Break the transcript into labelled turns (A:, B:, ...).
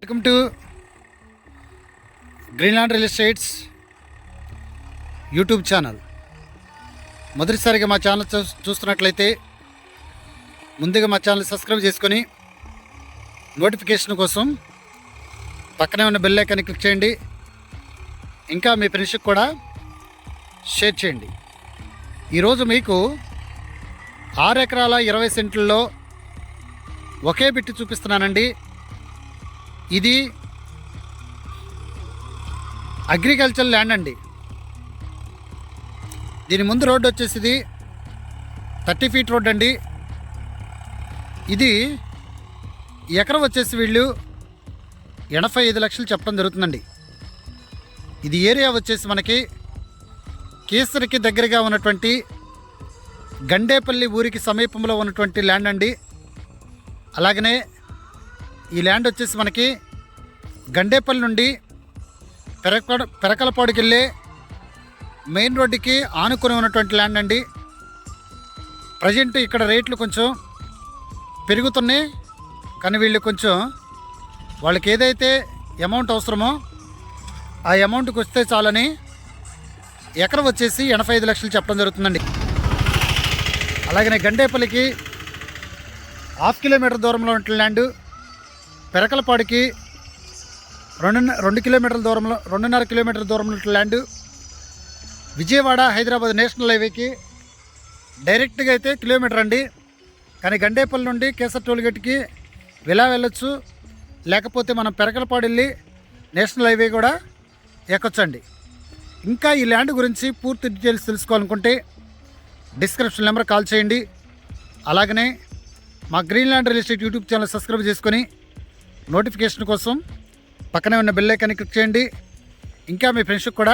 A: Welcome to Greenland real estates YouTube channel. మొదటిసారిగా మా channel చూస్తున్నట్లయితే ముందుగా మా ఛానల్ సబ్స్క్రైబ్ చేసుకొని నోటిఫికేషన్ కోసం పక్కనే ఉన్న బెల్ ఐకాన్ని క్లిక్ చేయండి. ఇంకా మీ ఫ్రెండ్స్కి కూడా షేర్ చేయండి. ఈరోజు మీకు 6 ఎకరాల 20 సెంట్లలో ఒకే బిట్టు చూపిస్తున్నానండి. ఇది అగ్రికల్చర్ ల్యాండ్ అండి. దీని ముందు రోడ్డు వచ్చేసి ఇది 30 ఫీట్ రోడ్ అండి. ఇది ఎకరం వచ్చేసి వీళ్ళు 85 లక్షలు చెప్పడం జరుగుతుందండి. ఇది ఏరియా వచ్చేసి మనకి కేసరికి దగ్గరగా ఉన్నటువంటి గండేపల్లి ఊరికి సమీపంలో ఉన్నటువంటి ల్యాండ్ అండి. అలాగనే ఈ ల్యాండ్ వచ్చేసి మనకి గండేపల్లి నుండి పెరకలపాడుకి వెళ్ళే మెయిన్ రోడ్డుకి ఆనుకొని ఉన్నటువంటి ల్యాండ్ అండి. ప్రజెంట్ ఇక్కడ రేట్లు కొంచెం పెరుగుతున్నాయి, కానీ వీళ్ళు కొంచెం వాళ్ళకి ఏదైతే అమౌంట్ అవసరమో ఆ అమౌంట్కి వస్తే చాలని ఎకరం వచ్చేసి 85 లక్షలు చెప్పడం జరుగుతుందండి. అలాగనే గండేపల్లికి 1/2 కిలోమీటర్ దూరంలో ఉన్న ల్యాండ్, పెరకలపాడుకి 2 కిలోమీటర్ల దూరంలో 2.5 కిలోమీటర్ల దూరంలో ఉన్న ల్యాండ్, విజయవాడ హైదరాబాద్ నేషనల్ హైవేకి డైరెక్ట్గా అయితే కిలోమీటర్ అండి. కానీ గండేపల్లి నుండి కేసర్ టోల్గేట్కి ఇలా వెళ్ళొచ్చు, లేకపోతే మనం పెరకలపాడు వెళ్ళి నేషనల్ హైవే కూడా ఎక్కొచ్చండి. ఇంకా ఈ ల్యాండ్ గురించి పూర్తి డీటెయిల్స్ తెలుసుకోవాలనుకుంటే డిస్క్రిప్షన్ నెంబర్ కాల్ చేయండి. అలాగనే మా Greenland real estate YouTube channel subscribe చేసుకొని నోటిఫికేషన్ కోసం పక్కనే ఉన్న బెల్ ఐకాన్ని క్లిక్ చేయండి. ఇంకా మీ ఫ్రెండ్స్కి కూడా